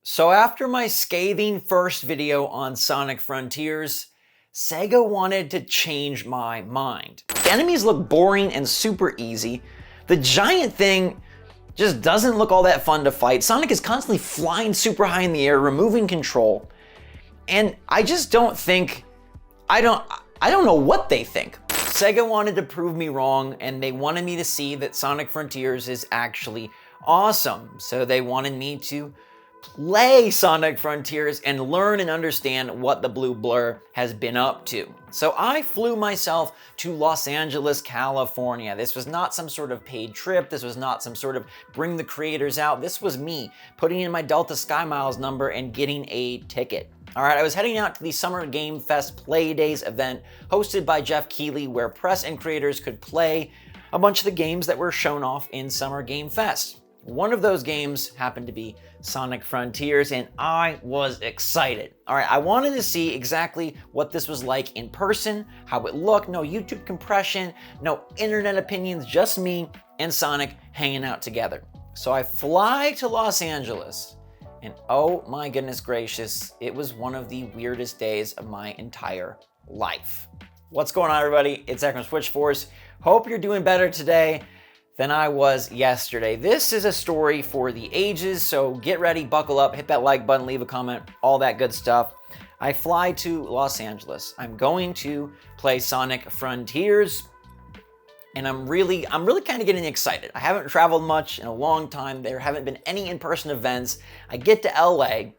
So after my scathing first video on Sonic Frontiers, Sega wanted to change my mind. The enemies look boring and super easy. The giant thing just doesn't look all that fun to fight. Sonic is constantly flying super high in the air, removing control. And I just don't think, I don't know what they think. Sega wanted to prove me wrong, and they wanted me to see that Sonic Frontiers is actually awesome. So they wanted me to play Sonic Frontiers and learn and understand what the blue blur has been up to. So I flew myself to Los Angeles, California. This was not some sort of paid trip. This was not some sort of bring the creators out. This was me putting in my Delta Sky Miles number and getting a ticket. All right, I was heading out to the Summer Game Fest Play Days event hosted by Jeff Keighley, where press and creators could play a bunch of the games that were shown off in Summer Game Fest. One of those games happened to be Sonic Frontiers, and I was excited. All right, I wanted to see exactly what this was like in person, how it looked, no YouTube compression, no internet opinions, just me and Sonic hanging out together. So I fly to Los Angeles, and oh my goodness gracious, it was one of the weirdest days of my entire life. What's going on, everybody? It's Zach from SwitchForce. Hope you're doing better today than I was yesterday. This is a story for the ages, so get ready, buckle up, hit that like button, leave a comment, all that good stuff. I fly to Los Angeles. I'm going to play Sonic Frontiers, and I'm really kind of getting excited. I haven't traveled much in a long time. There haven't been any in-person events. I get to LA,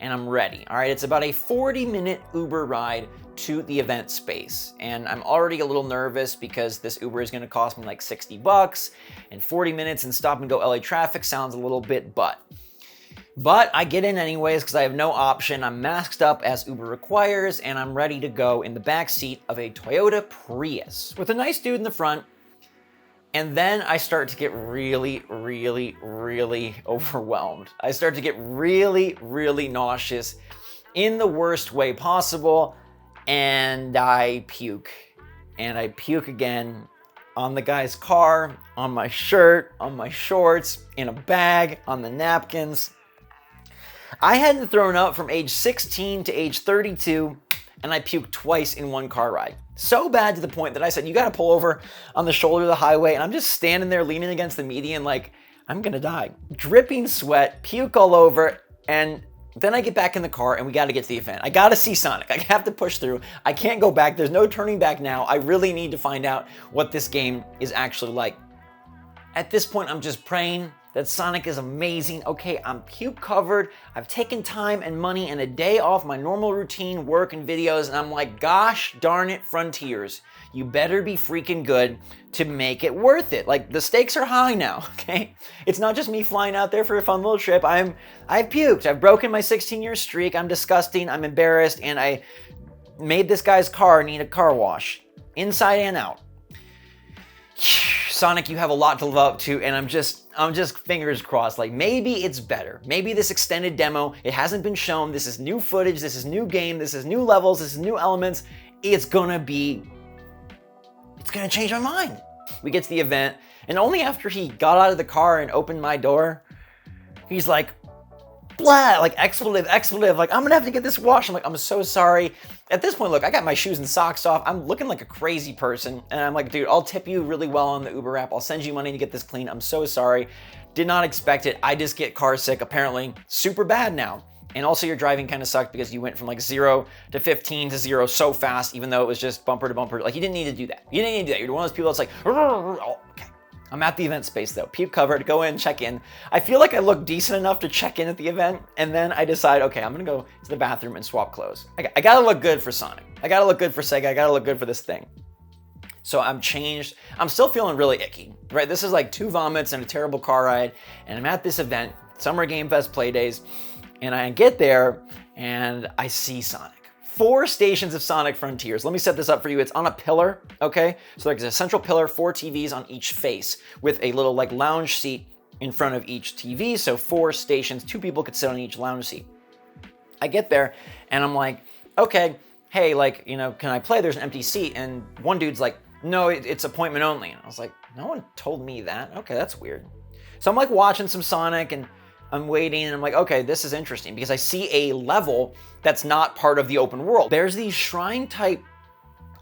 and I'm ready. All right, it's about a 40-minute Uber ride to the event space. And I'm already a little nervous because this Uber is gonna cost me like $60, and 40 minutes in stop and go LA traffic sounds a little bit But I get in anyways because I have no option. I'm masked up as Uber requires, and I'm ready to go in the back seat of a Toyota Prius with a nice dude in the front. And then I start to get really overwhelmed. I start to get really nauseous in the worst way possible. And I puke. And I puke again on the guy's car, on my shirt, on my shorts, in a bag, on the napkins. I hadn't thrown up from age 16 to age 32, and I puked twice in one car ride. So bad to the point that I said, you gotta pull over on the shoulder of the highway, and I'm just standing there leaning against the median like, I'm gonna die. Dripping sweat, puke all over, and then I get back in the car and we gotta get to the event. I gotta see Sonic. I have to push through. I can't go back. There's no turning back now. I really need to find out what this game is actually like. At this point, I'm just praying that Sonic is amazing. Okay, I'm puke covered. I've taken time and money and a day off my normal routine, work and videos, and I'm like, gosh darn it, Frontiers. You better be freaking good to make it worth it. Like, the stakes are high now, okay? It's not just me flying out there for a fun little trip. I've puked. I've broken my 16-year streak. I'm disgusting. I'm embarrassed. And I made this guy's car need a car wash, inside and out. Sonic, you have a lot to live up to, and I'm just fingers crossed. Like, maybe it's better. Maybe this extended demo, it hasn't been shown. This is new footage. This is new game. This is new levels. This is new elements. It's gonna change my mind. We get to the event, and only after he got out of the car and opened my door, he's like, blah, like expletive, like, I'm gonna have to get this washed. I'm like, I'm so sorry. At this point, look, I got my shoes and socks off. I'm looking like a crazy person. And I'm like, dude, I'll tip you really well on the Uber app. I'll send you money to get this clean. I'm so sorry. Did not expect it. I just get car sick, apparently. Super bad now. And also your driving kind of sucked because you went from like 0 to 15 to 0 so fast, even though it was just bumper to bumper. Like, you didn't need to do that. You didn't need to do that. You're one of those people that's like, oh, okay. I'm at the event space though, puke covered, go in, check in. I feel like I look decent enough to check in at the event, and then I decide, okay, I'm gonna go to the bathroom and swap clothes. I gotta look good for Sonic. I gotta look good for Sega. I gotta look good for this thing. So I'm changed. I'm still feeling really icky, right? This is like 2 vomits and a terrible car ride, and I'm at this event, Summer Game Fest Play Days, and I get there, and I see Sonic. 4 stations of Sonic Frontiers. Let me set this up for you. It's on a pillar, okay? So there's a central pillar, 4 TVs on each face with a little like lounge seat in front of each TV. So 4 stations, 2 people could sit on each lounge seat. I get there and I'm like, okay, hey, like, you know, can I play? There's an empty seat. And one dude's like, no, it's appointment only. And I was like, no one told me that. Okay, that's weird. So I'm like watching some Sonic, and I'm waiting and I'm like, okay, this is interesting because I see a level that's not part of the open world. There's these shrine type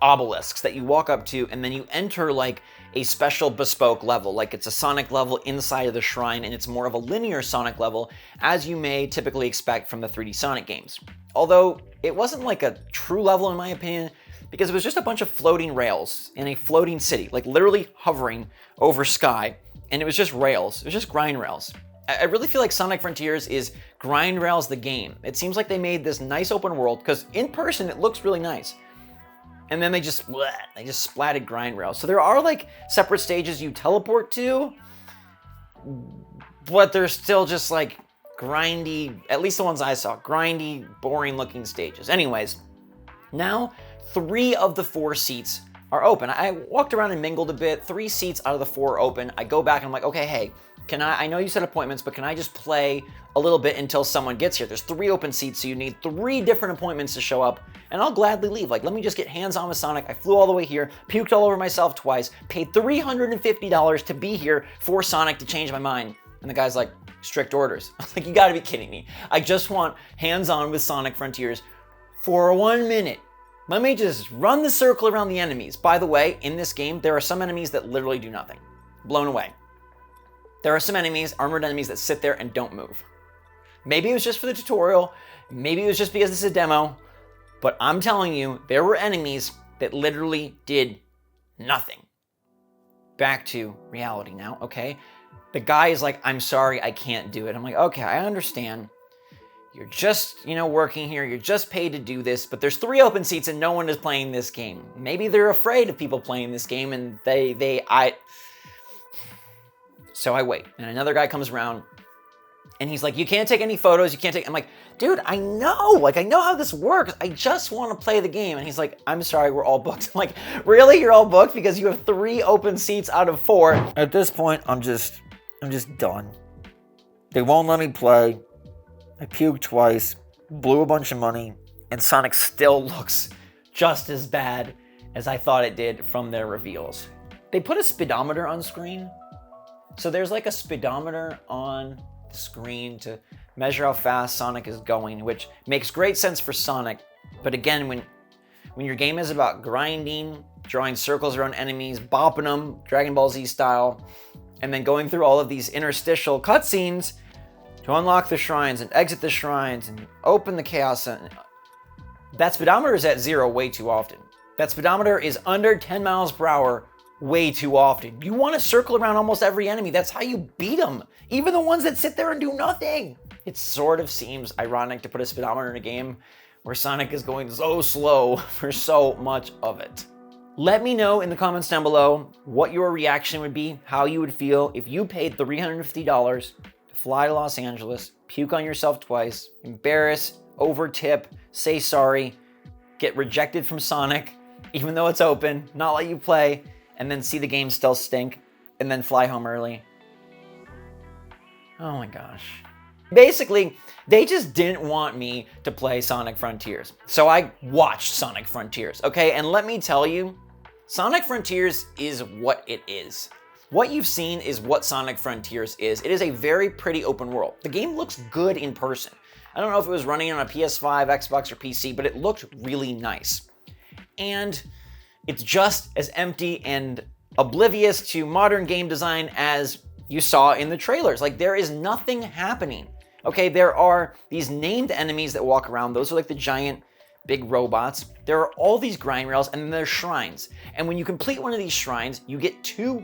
obelisks that you walk up to, and then you enter like a special bespoke level, like it's a Sonic level inside of the shrine, and it's more of a linear Sonic level, as you may typically expect from the 3D Sonic games. Although it wasn't like a true level in my opinion, because it was just a bunch of floating rails in a floating city, like literally hovering over sky, and it was just rails. It was just grind rails. I really feel like Sonic Frontiers is grind rails the game. It seems like they made this nice open world, because in person it looks really nice. And then they just splatted grind rails. So there are like separate stages you teleport to, but they're still just like grindy, at least the ones I saw, grindy, boring looking stages. Anyways, now 3 of the 4 seats are open. I walked around and mingled a bit. 3 seats out of the 4 are open. I go back and I'm like, okay, hey, I know you set appointments, but can I just play a little bit until someone gets here? There's 3 open seats, so you need 3 different appointments to show up, and I'll gladly leave. Like, let me just get hands-on with Sonic. I flew all the way here, puked all over myself twice, paid $350 to be here for Sonic to change my mind. And the guy's like, strict orders. I was like, you gotta be kidding me. I just want hands-on with Sonic Frontiers for 1 minute. Let me just run the circle around the enemies. By the way, in this game, there are some enemies that literally do nothing. Blown away. There are some enemies, armored enemies, that sit there and don't move. Maybe it was just for the tutorial, maybe it was just because this is a demo, but I'm telling you, there were enemies that literally did nothing. Back to reality now, okay? The guy is like, I'm sorry, I can't do it. I'm like, okay, I understand. You're just, working here, you're just paid to do this, but there's 3 open seats and no one is playing this game. Maybe they're afraid of people playing this game and So I wait, and another guy comes around, and he's like, you can't take any photos, I'm like, dude, I know how this works. I just want to play the game. And he's like, I'm sorry, we're all booked. I'm like, really? You're all booked because you have 3 open seats out of 4? At this point, I'm just done. They won't let me play. I puked twice, blew a bunch of money, and Sonic still looks just as bad as I thought it did from their reveals. They put a speedometer on screen. So there's like a speedometer on the screen to measure how fast Sonic is going, which makes great sense for Sonic. But again, when your game is about grinding, drawing circles around enemies, bopping them, Dragon Ball Z style, and then going through all of these interstitial cutscenes to unlock the shrines and exit the shrines and open the chaos, that speedometer is at 0 way too often. That speedometer is under 10 miles per hour way too often. You want to circle around almost every enemy. That's how you beat them. Even the ones that sit there and do nothing. It sort of seems ironic to put a speedometer in a game where Sonic is going so slow for so much of it. Let me know in the comments down below what your reaction would be, how you would feel if you paid $350 to fly to Los Angeles, puke on yourself twice, embarrass, overtip, say sorry, get rejected from Sonic, even though it's open, not let you play, and then see the game still stink, and then fly home early. Oh my gosh. Basically, they just didn't want me to play Sonic Frontiers. So I watched Sonic Frontiers, okay? And let me tell you, Sonic Frontiers is what it is. What you've seen is what Sonic Frontiers is. It is a very pretty open world. The game looks good in person. I don't know if it was running on a PS5, Xbox, or PC, but it looked really nice. And it's just as empty and oblivious to modern game design as you saw in the trailers. Like, there is nothing happening. Okay, there are these named enemies that walk around. Those are like the giant big robots. There are all these grind rails, and then there's shrines. And when you complete one of these shrines, you get 2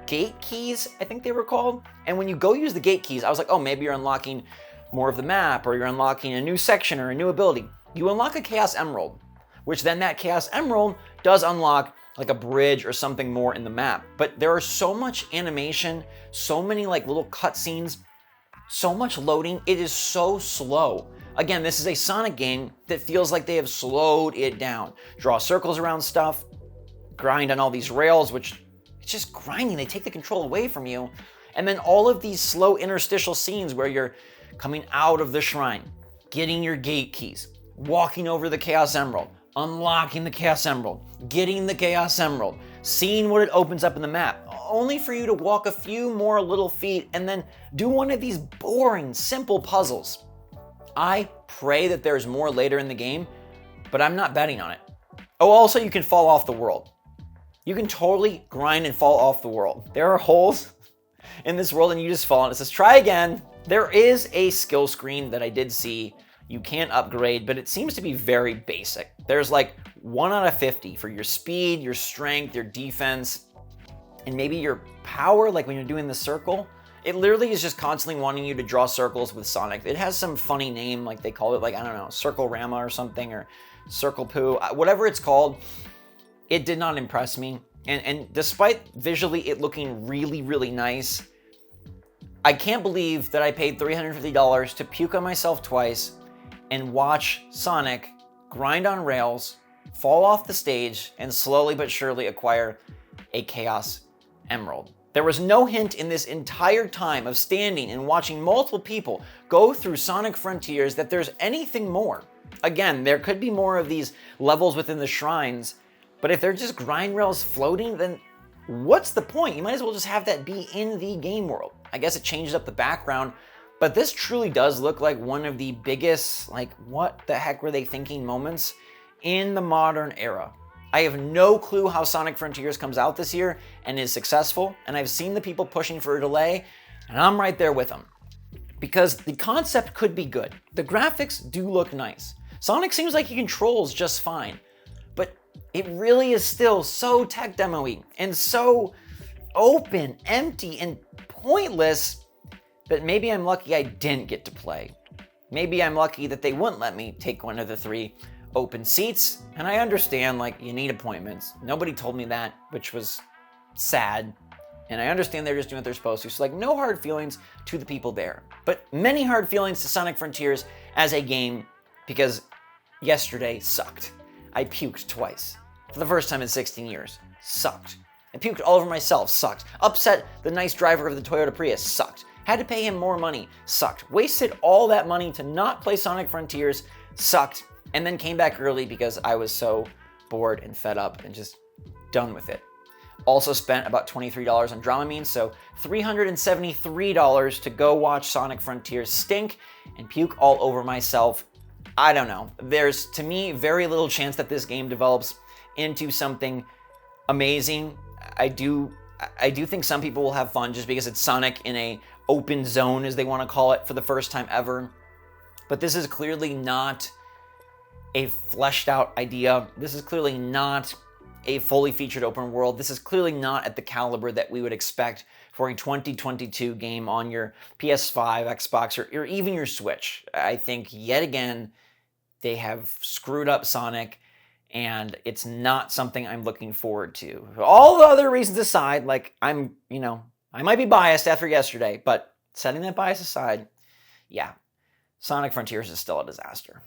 gate keys, I think they were called. And when you go use the gate keys, I was like, oh, maybe you're unlocking more of the map, or you're unlocking a new section or a new ability. You unlock a Chaos Emerald, which then that Chaos Emerald does unlock like a bridge or something more in the map. But there are so much animation, so many like little cutscenes, so much loading. It is so slow. Again, this is a Sonic game that feels like they have slowed it down. Draw circles around stuff, grind on all these rails, which it's just grinding. They take the control away from you. And then all of these slow interstitial scenes where you're coming out of the shrine, getting your gate keys, walking over the Chaos Emerald, unlocking the Chaos Emerald, getting the Chaos Emerald, seeing what it opens up in the map. only for you to walk a few more little feet and then do one of these boring, simple puzzles. I pray that there's more later in the game, but I'm not betting on it. Oh, also, you can fall off the world. You can totally grind and fall off the world. There are holes in this world and you just fall and it says, try again. There is a skill screen that I did see. You can upgrade, but it seems to be very basic. There's like 1 out of 50 for your speed, your strength, your defense, and maybe your power, like when you're doing the circle. It literally is just constantly wanting you to draw circles with Sonic. It has some funny name, like they call it, like, I don't know, Circle Rama or something, or Circle Poo, whatever it's called. It did not impress me. And despite visually it looking really, really nice, I can't believe that I paid $350 to puke on myself twice and watch Sonic grind on rails, fall off the stage, and slowly but surely acquire a Chaos Emerald. There was no hint in this entire time of standing and watching multiple people go through Sonic Frontiers that there's anything more. Again, there could be more of these levels within the shrines, but if they're just grind rails floating, then what's the point? You might as well just have that be in the game world. I guess it changes up the background, but this truly does look like one of the biggest, like, what the heck were they thinking moments in the modern era. I have no clue how Sonic Frontiers comes out this year and is successful, and I've seen the people pushing for a delay, and I'm right there with them. Because the concept could be good. The graphics do look nice. Sonic seems like he controls just fine, but it really is still so tech demo-y and so open, empty, and pointless that maybe I'm lucky I didn't get to play. Maybe I'm lucky that they wouldn't let me take one of the 3 open seats, and I understand, like, you need appointments. Nobody told me that, which was sad, and I understand they're just doing what they're supposed to, so like, no hard feelings to the people there. But many hard feelings to Sonic Frontiers as a game, because yesterday sucked. I puked twice. For the first time in 16 years. Sucked. I puked all over myself. Sucked. Upset the nice driver of the Toyota Prius. Sucked. Had to pay him more money. Sucked. Wasted all that money to not play Sonic Frontiers. Sucked. And then came back early because I was so bored and fed up and just done with it. Also spent about $23 on Dramamine, so $373 to go watch Sonic Frontiers stink and puke all over myself. I don't know. There's, to me, very little chance that this game develops into something amazing. I do think some people will have fun just because it's Sonic in a open zone, as they want to call it, for the first time ever. But this is clearly not a fleshed out idea. This is clearly not a fully featured open world. This is clearly not at the caliber that we would expect for a 2022 game on your PS5, Xbox, or even your Switch. I think, yet again, they have screwed up Sonic, and it's not something I'm looking forward to. All the other reasons aside, like, I might be biased after yesterday, but setting that bias aside, yeah, Sonic Frontiers is still a disaster.